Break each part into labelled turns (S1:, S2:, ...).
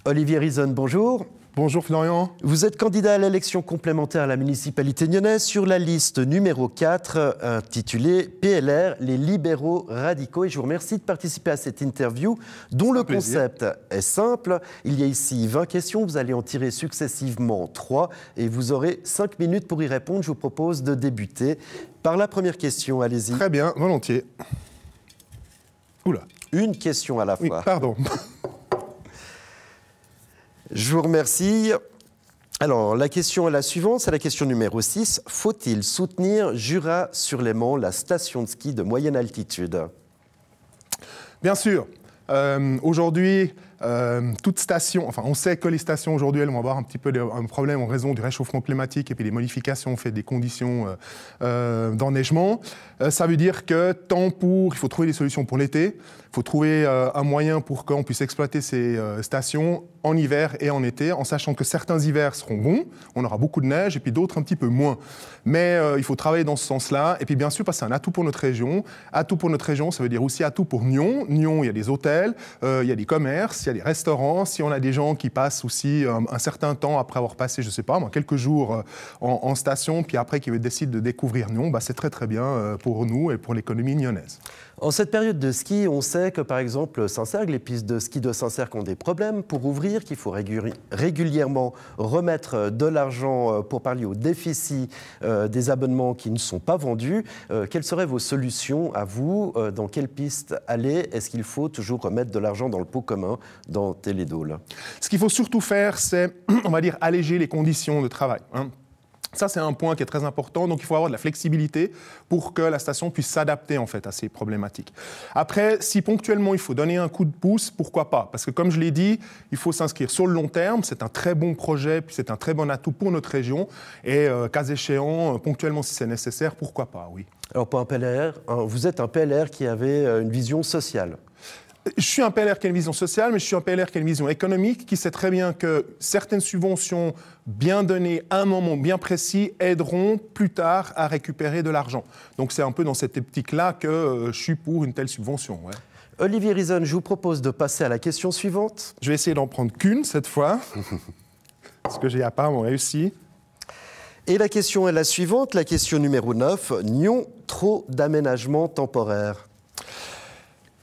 S1: Olivier Rizon, bonjour.
S2: Bonjour Florian.
S1: Vous êtes candidat à l'élection complémentaire à la municipalité nyonnaise sur la liste numéro 4, intitulée PLR, les libéraux radicaux. Et je vous remercie de participer à cette interview, dont le concept est simple. Il y a ici 20 questions, vous allez en tirer successivement 3 et vous aurez 5 minutes pour y répondre. Je vous propose de débuter par la première question, allez-y.
S2: Très bien, volontiers. Oula.
S1: Une question à la fois.
S2: Oui, pardon.
S1: Je vous remercie. Alors, la question est la suivante, c'est la question numéro 6. Faut-il soutenir Jura-sur-Léman, la station de ski de moyenne altitude?
S2: Bien sûr. Aujourd'hui, toute station, enfin on sait que les stations aujourd'hui, elles vont avoir un petit peu un problème en raison du réchauffement climatique et puis les modifications faites des conditions d'enneigement. Ça veut dire que il faut trouver des solutions pour l'été, il faut trouver un moyen pour qu'on puisse exploiter ces stations en hiver et en été, en sachant que certains hivers seront bons, on aura beaucoup de neige, et puis d'autres un petit peu moins. Mais il faut travailler dans ce sens-là, et puis bien sûr, parce que c'est un atout pour notre région. Atout pour notre région, ça veut dire aussi atout pour Nyon. Nyon, il y a des hôtels, il y a des commerces, il y a des restaurants. Si on a des gens qui passent aussi un certain temps après avoir passé, je ne sais pas, quelques jours en station, puis après qui décident de découvrir Nyon, c'est très très bien pour nous et pour l'économie nyonnaise.
S1: En cette période de ski, on sait que par exemple Saint-Cergue, les pistes de ski de Saint-Cergue ont des problèmes pour ouvrir, qu'il faut régulièrement remettre de l'argent pour pallier au déficit des abonnements qui ne sont pas vendus. Quelles seraient vos solutions à vous? Dans quelle piste aller? Est-ce qu'il faut toujours remettre de l'argent dans le pot commun dans Télédôle?
S2: Ce qu'il faut surtout faire, c'est, on va dire, alléger les conditions de travail. Ça, c'est un point qui est très important. Donc, il faut avoir de la flexibilité pour que la station puisse s'adapter en fait à ces problématiques. Après, si ponctuellement, il faut donner un coup de pouce, pourquoi pas? Parce que comme je l'ai dit, il faut s'inscrire sur le long terme. C'est un très bon projet, puis c'est un très bon atout pour notre région. Et cas échéant, ponctuellement, si c'est nécessaire, pourquoi pas, oui.
S1: Alors, pour un PLR, vous êtes un PLR qui avait une vision sociale.
S2: Je suis un PLR qui a une vision sociale, mais je suis un PLR qui a une vision économique, qui sait très bien que certaines subventions bien données à un moment bien précis aideront plus tard à récupérer de l'argent. Donc c'est un peu dans cette optique-là que je suis pour une telle subvention. Ouais.
S1: Olivier Rizon, je vous propose de passer à la question suivante.
S2: Je vais essayer d'en prendre qu'une cette fois, parce que j'ai apparemment réussi.
S1: Et la question est la suivante, la question numéro 9. Nyon, trop d'aménagements temporaires.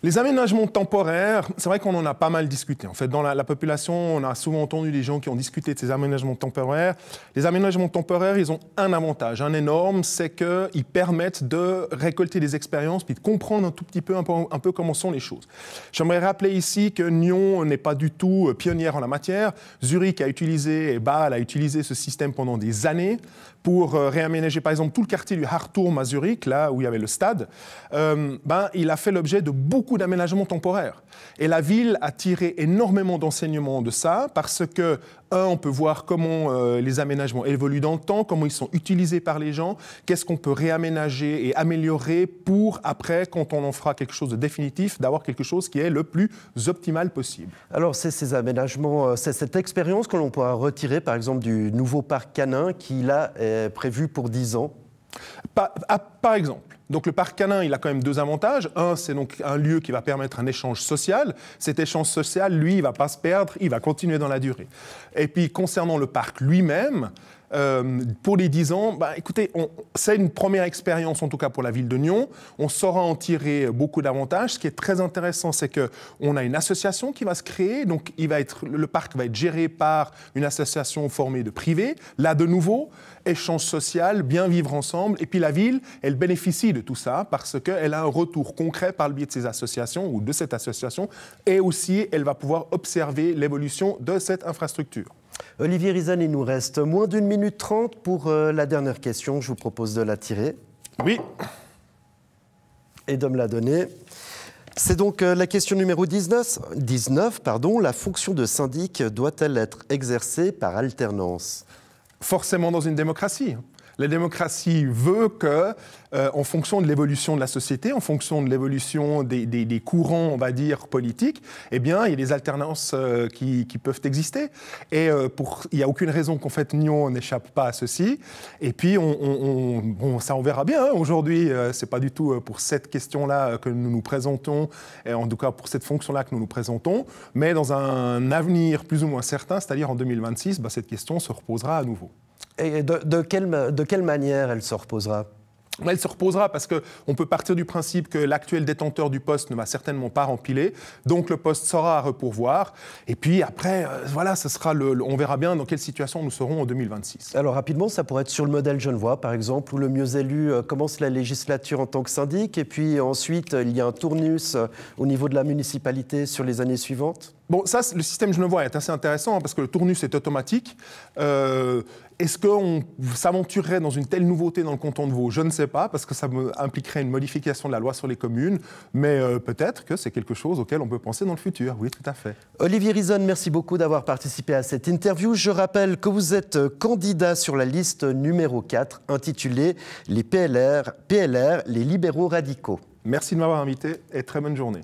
S2: Les aménagements temporaires, c'est vrai qu'on en a pas mal discuté. En fait, dans la population, on a souvent entendu des gens qui ont discuté de ces aménagements temporaires. Les aménagements temporaires, ils ont un avantage, un énorme, c'est qu'ils permettent de récolter des expériences puis de comprendre un tout petit peu, un peu comment sont les choses. J'aimerais rappeler ici que Nyon n'est pas du tout pionnière en la matière. Zurich a utilisé, et Bâle a utilisé ce système pendant des années pour réaménager, par exemple, tout le quartier du Harturm à Zurich, là où il y avait le stade. Il a fait l'objet de beaucoup d'aménagements temporaires. Et la ville a tiré énormément d'enseignements de ça, parce que, on peut voir comment les aménagements évoluent dans le temps, comment ils sont utilisés par les gens, qu'est-ce qu'on peut réaménager et améliorer pour, après, quand on en fera quelque chose de définitif, d'avoir quelque chose qui est le plus optimal possible.
S1: Alors, c'est ces aménagements, c'est cette expérience que l'on pourra retirer, par exemple, du nouveau parc canin qui, là, est prévu pour 10 ans.
S2: Par exemple. Donc le parc canin, il a quand même deux avantages. Un, c'est donc un lieu qui va permettre un échange social. Cet échange social, lui, il ne va pas se perdre, il va continuer dans la durée. Et puis concernant le parc lui-même, pour les 10 ans, écoutez, c'est une première expérience, en tout cas pour la ville de Nyon. On saura en tirer beaucoup d'avantages. Ce qui est très intéressant, c'est qu'on a une association qui va se créer. Donc le parc va être géré par une association formée de privés. Là, de nouveau, échange social, bien vivre ensemble. Et puis la ville, elle bénéficie de tout ça parce qu'elle a un retour concret par le biais de ces associations ou de cette association. Et aussi, elle va pouvoir observer l'évolution de cette infrastructure.
S1: Olivier Rizon, il nous reste moins d'1 minute 30 pour la dernière question. Je vous propose de la tirer.
S2: Oui.
S1: Et de me la donner. C'est donc la question numéro 19. La fonction de syndic doit-elle être exercée par alternance?
S2: Forcément dans une démocratie. La démocratie veut que, en fonction de l'évolution de la société, en fonction de l'évolution des courants, on va dire, politiques, eh bien, il y a des alternances qui peuvent exister. Et il n'y a aucune raison qu'en fait, Nyon n'échappe pas à ceci. Et puis, ça, on verra bien. Hein. Aujourd'hui, ce n'est pas du tout pour cette question-là que nous nous présentons, et en tout cas pour cette fonction-là que nous nous présentons, mais dans un avenir plus ou moins certain, c'est-à-dire en 2026, cette question se reposera à nouveau.
S1: Et de quelle manière elle se reposera ?
S2: Elle se reposera parce qu'on peut partir du principe que l'actuel détenteur du poste ne va certainement pas rempiler, donc le poste sera à repourvoir. Et puis après, voilà, on verra bien dans quelle situation nous serons en 2026.
S1: Alors rapidement, ça pourrait être sur le modèle genevois, par exemple, où le mieux élu commence la législature en tant que syndic, et puis ensuite il y a un tournus au niveau de la municipalité sur les années suivantes.
S2: Bon, ça, le système genevois est assez intéressant hein, parce que le tournus est automatique. Est-ce qu'on s'aventurerait dans une telle nouveauté dans le canton de Vaud ? Je ne sais pas, parce que ça impliquerait une modification de la loi sur les communes, mais peut-être que c'est quelque chose auquel on peut penser dans le futur. Oui, tout à fait.
S1: Olivier Rison, merci beaucoup d'avoir participé à cette interview. Je rappelle que vous êtes candidat sur la liste numéro 4, intitulée « Les PLR, les libéraux radicaux ».
S2: Merci de m'avoir invité et très bonne journée.